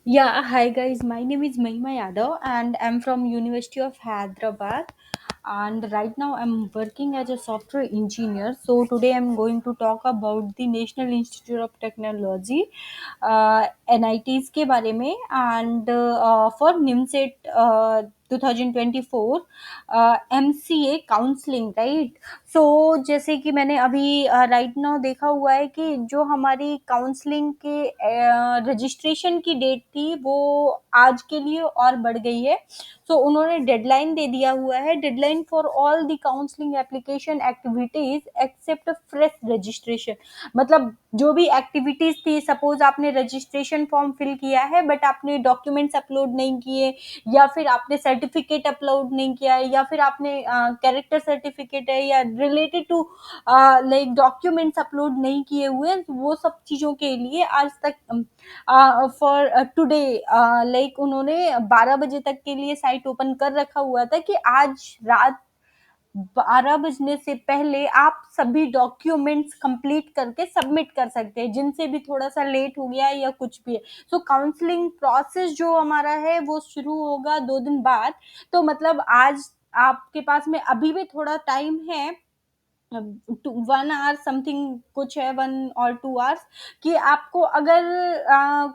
Yeah, hi guys. My name is Mahima Yadav and I'm from University of Hyderabad. And right now I'm working as a software engineer. So today I'm going to talk about the National Institute of Technology, NITs के बारे में and for NIMSET 2024 MCA counselling right. So जैसे कि मैंने अभी right now देखा हुआ है कि जो हमारी काउंसलिंग के रजिस्ट्रेशन की डेट थी वो आज के लिए और बढ़ गई है. सो उन्होंने डेडलाइन दे दिया हुआ है, deadline for all the counselling application activities except fresh registration. मतलब जो भी एक्टिविटीज थी, सपोज आपने रजिस्ट्रेशन फॉर्म फिल किया है बट आपने डॉक्यूमेंट्स अपलोड नहीं किए, या फिर आपने सर्टिफिकेट अपलोड नहीं किया है, या फिर आपने कैरेक्टर सर्टिफिकेट है या related to like documents upload नहीं किए हुए हैं, तो वो सब चीज़ों के लिए आज तक फॉर टुडे लाइक उन्होंने 12 बजे तक के लिए साइट ओपन कर रखा हुआ था कि आज रात 12 बजने से पहले आप सभी डॉक्यूमेंट्स कंप्लीट करके सबमिट कर सकते हैं, जिनसे भी थोड़ा सा लेट हो गया है या कुछ भी है. सो काउंसलिंग प्रोसेस जो हमारा है वो शुरू होगा 2 दिन बाद. तो मतलब आज आपके पास में अभी भी थोड़ा टाइम है, 1 आवर समथिंग कुछ है, 1 और 2 आवर्स, कि आपको अगर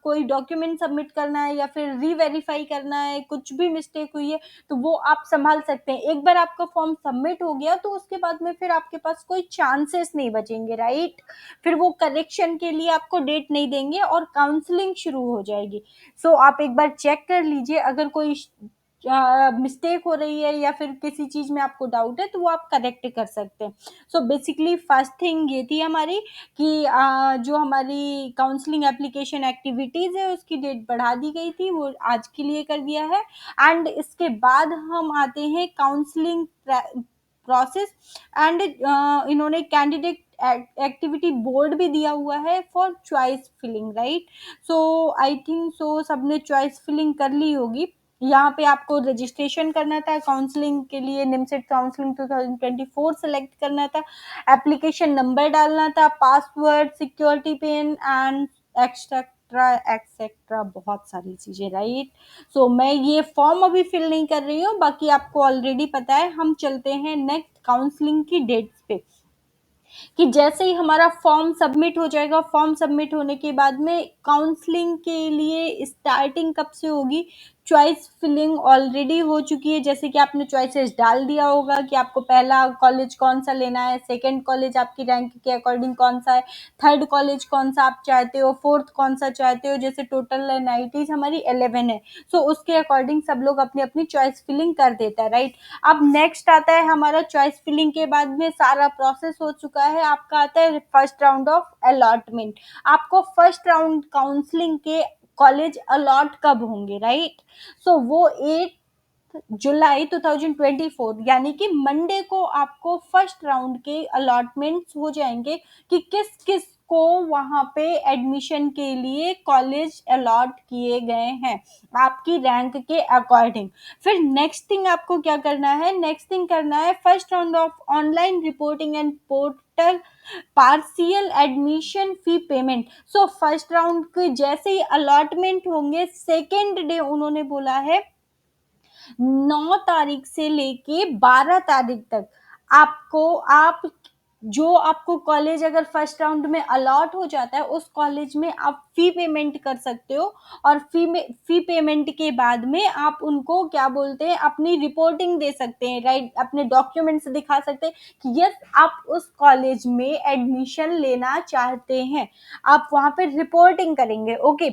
कोई डॉक्यूमेंट सबमिट करना है या फिर री-वेरीफाई करना है, कुछ भी मिस्टेक हुई है तो वो आप संभाल सकते हैं. एक बार आपका फॉर्म सबमिट हो गया तो उसके बाद में फिर आपके पास कोई चांसेस नहीं बचेंगे राइट. फिर वो करेक्शन के लिए आपको डेट नहीं देंगे और काउंसलिंग शुरू हो जाएगी. सो आप एक बार चेक कर लीजिए, अगर कोई मिस्टेक हो रही है या फिर किसी चीज में आपको डाउट है तो वो आप करेक्ट कर सकते हैं. सो बेसिकली फर्स्ट थिंग ये थी हमारी कि जो हमारी काउंसलिंग एप्लीकेशन एक्टिविटीज है उसकी डेट बढ़ा दी गई थी, वो आज के लिए कर दिया है. एंड इसके बाद हम आते हैं काउंसलिंग प्रोसेस. एंड इन्होंने कैंडिडेट एक्टिविटी बोर्ड भी दिया हुआ है for choice filling right. So I think so सबने चॉइस फिलिंग कर ली होगी. यहाँ पे आपको रजिस्ट्रेशन करना था काउंसलिंग के लिए, निमसेट काउंसलिंग 2024 सेलेक्ट करना था, एप्लीकेशन नंबर डालना था, password, security pin and etcetera etcetera, बहुत सारी चीजें राइट. सो मैं ये फॉर्म अभी फिल नहीं कर रही हूँ, बाकी आपको ऑलरेडी पता है. हम चलते हैं नेक्स्ट काउंसलिंग की डेट्स पे कि जैसे ही हमारा फॉर्म सबमिट हो जाएगा, फॉर्म सबमिट होने के बाद में काउंसलिंग के लिए स्टार्टिंग कब से होगी. चॉइस फिलिंग ऑलरेडी हो चुकी है, जैसे कि आपने चॉइसेस डाल दिया होगा कि आपको पहला कॉलेज कौन सा लेना है, सेकंड कॉलेज आपकी रैंक के अकॉर्डिंग कौन सा है, थर्ड कॉलेज कौन सा आप चाहते हो, फोर्थ कौन सा चाहते हो. जैसे टोटल एनआईटीज हमारी 11 है, सो उसके अकॉर्डिंग सब लोग अपनी अपनी चॉइस फिलिंग कर देता है राइट. अब नेक्स्ट आता है हमारा चॉइस फिलिंग के बाद में सारा प्रोसेस हो चुका है, आपका आता है फर्स्ट राउंड ऑफ अलॉटमेंट. आपको फर्स्ट राउंड काउंसलिंग के कॉलेज अलॉट कब होंगे राइट. सो वो 8 जुलाई 2024 यानी कि मंडे को आपको फर्स्ट राउंड के अलॉटमेंट्स हो जाएंगे कि किस किस को वहां पे एडमिशन के लिए कॉलेज अलॉट किए गए हैं आपकी रैंक के अकॉर्डिंग. फिर नेक्स्ट थिंग आपको क्या करना है, नेक्स्ट थिंग करना है first round of online reporting and portal partial admission fee payment. So first round के जैसे ही अलॉटमेंट होंगे, सेकेंड डे उन्होंने बोला है 9 तारीख से लेके 12 तारीख तक आपको आप जो आपको कॉलेज अगर फर्स्ट राउंड में अलॉट हो जाता है उस कॉलेज में आप फी पेमेंट कर सकते हो. और फी पेमेंट के बाद में आप उनको क्या बोलते हैं अपनी रिपोर्टिंग दे सकते हैं राइट, अपने डॉक्यूमेंट्स दिखा सकते हैं कि यस आप उस कॉलेज में एडमिशन लेना चाहते हैं. आप वहां पे रिपोर्टिंग करेंगे ओके.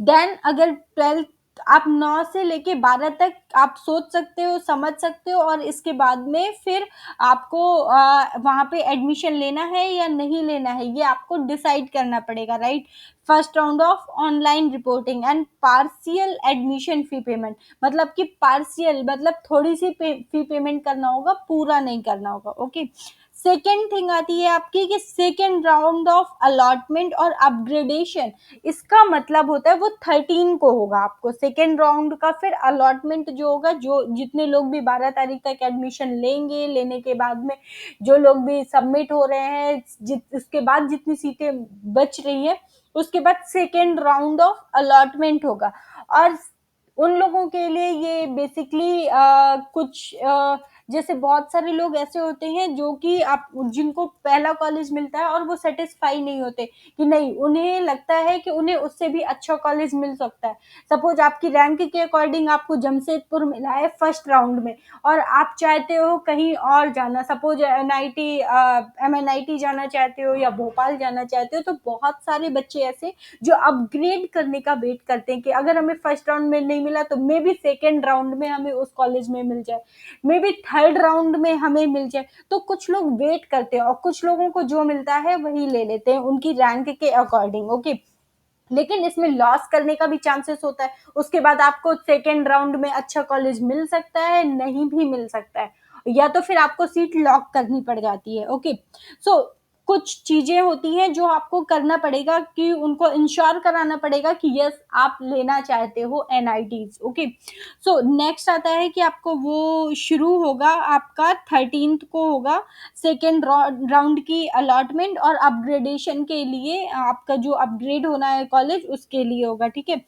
देन अगर 12 आप 9 से लेके 12 तक आप सोच सकते हो, समझ सकते हो, और इसके बाद में फिर आपको वहां पे एडमिशन लेना है या नहीं लेना है ये आपको डिसाइड करना पड़ेगा right. First round of online reporting and partial admission fee payment, मतलब कि पार्शियल मतलब थोड़ी सी फी पेमेंट करना होगा, पूरा नहीं करना होगा ओके. सेकेंड थिंग आती है आपकी कि सेकेंड राउंड ऑफ अलॉटमेंट और अपग्रेडेशन. इसका मतलब होता है वो 13 को होगा आपको सेकेंड राउंड का. फिर अलॉटमेंट जो होगा, जो जितने लोग भी 12 तारीख तक एडमिशन लेंगे, लेने के बाद में जो लोग भी सबमिट हो रहे हैं, उसके बाद जितनी सीटें बच रही हैं उसके बाद सेकेंड राउंड ऑफ अलॉटमेंट होगा। और उन लोगों के लिए ये बेसिकली कुछ जैसे बहुत सारे लोग ऐसे होते हैं जो कि आप जिनको पहला कॉलेज मिलता है और वो सेटिस्फाई नहीं होते, कि नहीं, उन्हें लगता है कि उन्हें उससे भी अच्छा कॉलेज मिल सकता है। सपोज आपकी रैंक के अकॉर्डिंग आपको जमशेदपुर मिला है फर्स्ट राउंड में, और आप चाहते हो कहीं और जाना, सपोज एनआईटी एमएनआईटी जाना चाहते हो या भोपाल जाना चाहते हो, तो बहुत सारे बच्चे ऐसे जो अपग्रेड करने का वेट करते हैं कि अगर हमें फर्स्ट राउंड में नहीं मिला तो मे बी सेकेंड राउंड में हमें उस कॉलेज में मिल जाए, मे बी थर्ड राउंड में हमें मिल जाए। तो कुछ लोग वेट करते हैं और कुछ लोगों को जो मिलता है वही ले लेते हैं उनकी रैंक के अकॉर्डिंग। ओके, लेकिन इसमें लॉस करने का भी चांसेस होता है। उसके बाद आपको सेकेंड राउंड में अच्छा कॉलेज मिल सकता है, नहीं भी मिल सकता है, या तो फिर आपको सीट लॉक करनी पड़ जाती है। ओके, सो कुछ चीजें होती हैं जो आपको करना पड़ेगा, कि उनको इंश्योर कराना पड़ेगा कि यस आप लेना चाहते हो एनआईटीज। ओके, सो नेक्स्ट आता है कि आपको वो शुरू होगा आपका 13th को होगा सेकेंड राउंड की अलॉटमेंट, और अपग्रेडेशन के लिए आपका जो अपग्रेड होना है कॉलेज उसके लिए होगा। ठीक है,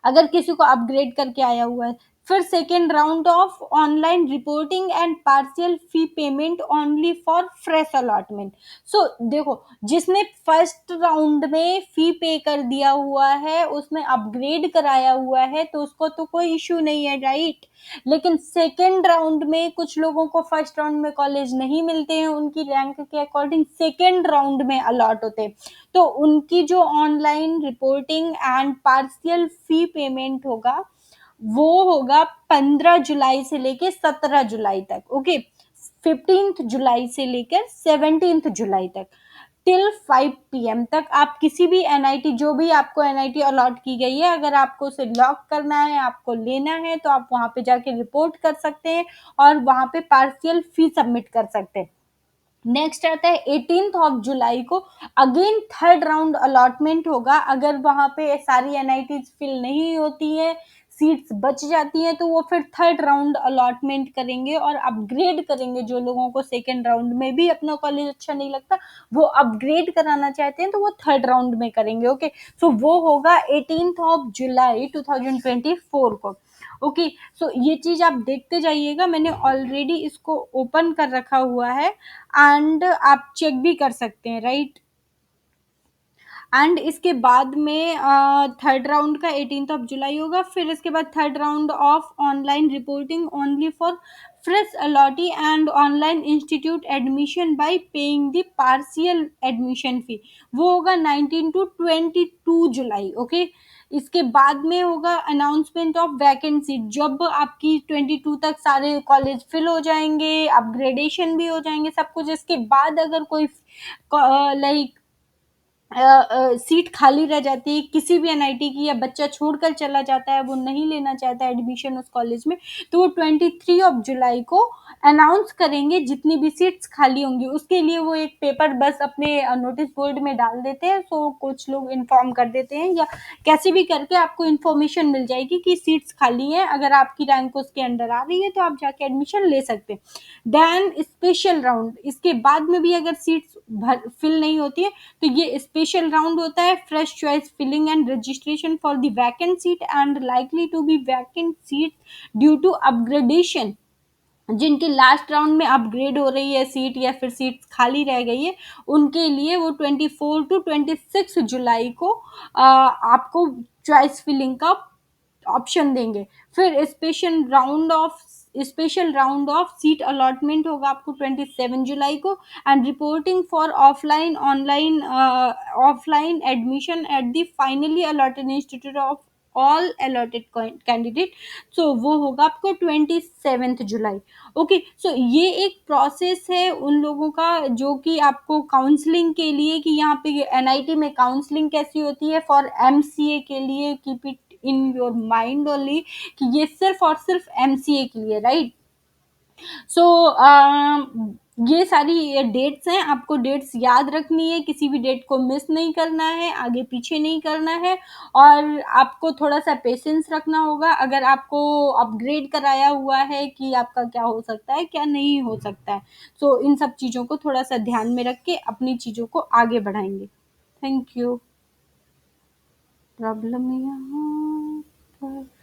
अगर किसी को अपग्रेड करके आया हुआ है। फिर second round of online reporting and partial fee payment only for fresh allotment. So देखो, जिसने फर्स्ट राउंड में फी पे कर दिया हुआ है, उसने अपग्रेड कराया हुआ है, तो उसको तो कोई इश्यू नहीं है, राइट। लेकिन सेकेंड राउंड में कुछ लोगों को फर्स्ट राउंड में कॉलेज नहीं मिलते हैं, उनकी रैंक के अकॉर्डिंग सेकेंड राउंड में अलॉट होते हैं, तो उनकी जो online reporting and partial fee payment होगा वो होगा 15 जुलाई से लेके 17 जुलाई तक। ओके, 15 जुलाई से लेकर 17 जुलाई तक, टिल 5 PM तक आप किसी भी एनआईटी, जो भी आपको एनआईटी अलॉट की गई है, अगर आपको उसे लॉक करना है, आपको लेना है, तो आप वहां पे जाके रिपोर्ट कर सकते हैं और वहां पे पार्शियल फी सबमिट कर सकते हैं। नेक्स्ट आता है 18 जुलाई को, अगेन थर्ड राउंड अलॉटमेंट होगा। अगर वहां पे सारी एनआईटीज फिल नहीं होती है, सीट्स बच जाती हैं, तो वो फिर थर्ड राउंड अलॉटमेंट करेंगे और अपग्रेड करेंगे। जो लोगों को सेकेंड राउंड में भी अपना कॉलेज अच्छा नहीं लगता, वो अपग्रेड कराना चाहते हैं, तो वो थर्ड राउंड में करेंगे। ओके, सो वो होगा 18 जुलाई 2024 को। ओके, सो ये चीज आप देखते जाइएगा, मैंने ऑलरेडी इसको ओपन कर रखा हुआ है एंड आप चेक भी कर सकते हैं, राइट। एंड इसके बाद में थर्ड राउंड का 18 जुलाई होगा। फिर इसके बाद third round of online reporting only for fresh allottee and online institute admission bye paying the partial admission fee, वो होगा 19 to 22 जुलाई। ओके, इसके बाद में होगा अनाउंसमेंट ऑफ वैकेंसी, जब आपकी 22 तक सारे कॉलेज फिल हो जाएंगे, अपग्रेडेशन भी हो जाएंगे, सब कुछ। इसके बाद अगर कोई लाइक सीट खाली रह जाती है किसी भी एनआईटी की, या बच्चा छोड़कर चला जाता है, वो नहीं लेना चाहता एडमिशन उस कॉलेज में, तो वो 23 जुलाई को अनाउंस करेंगे जितनी भी सीट्स खाली होंगी। उसके लिए वो एक पेपर बस अपने नोटिस बोर्ड में डाल देते हैं, सो कुछ लोग इन्फॉर्म कर देते हैं, या कैसे भी करके आपको इन्फॉर्मेशन मिल जाएगी कि सीट्स खाली हैं। अगर आपकी रैंक उसके अंडर आ रही है तो आप जाके एडमिशन ले सकते हैं। देन स्पेशल राउंड, इसके बाद में भी अगर सीट्स फिल नहीं होती है, तो ये स्पेशल राउंड होता है, fresh choice filling and registration for the vacant seat and likely to be vacant seat due to upgradation. जिनकी लास्ट राउंड में अपग्रेड हो रही है सीट, या फिर सीट खाली रह गई है, उनके लिए वो 24 to 26 जुलाई को आपको चॉइस फिलिंग का ऑप्शन देंगे। फिर special round of seat allotment होगा आपको 27 जुलाई को, and reporting for offline admission at the finally allotted institute of all allotted candidate, so वो होगा आपको 27 जुलाई। ओके, सो ये एक प्रोसेस है उन लोगों का जो कि आपको काउंसलिंग के लिए, कि यहाँ पे एनआईटी में काउंसलिंग कैसी होती है फॉर एमसीए के लिए, keep it in your mind only, कि ये सिर्फ और सिर्फ एमसीए के लिए, राइट। सो ये सारी डेट्स हैं, आपको डेट्स याद रखनी है, किसी भी डेट को मिस नहीं करना है, आगे पीछे नहीं करना है, और आपको थोड़ा सा पेशेंस रखना होगा। अगर आपको अपग्रेड कराया हुआ है कि आपका क्या हो सकता है क्या नहीं हो सकता है, सो इन सब चीज़ों को थोड़ा सा ध्यान में रख के अपनी चीज़ों को आगे बढ़ाएंगे। Thank you. प्रॉब्लम यहाँ पर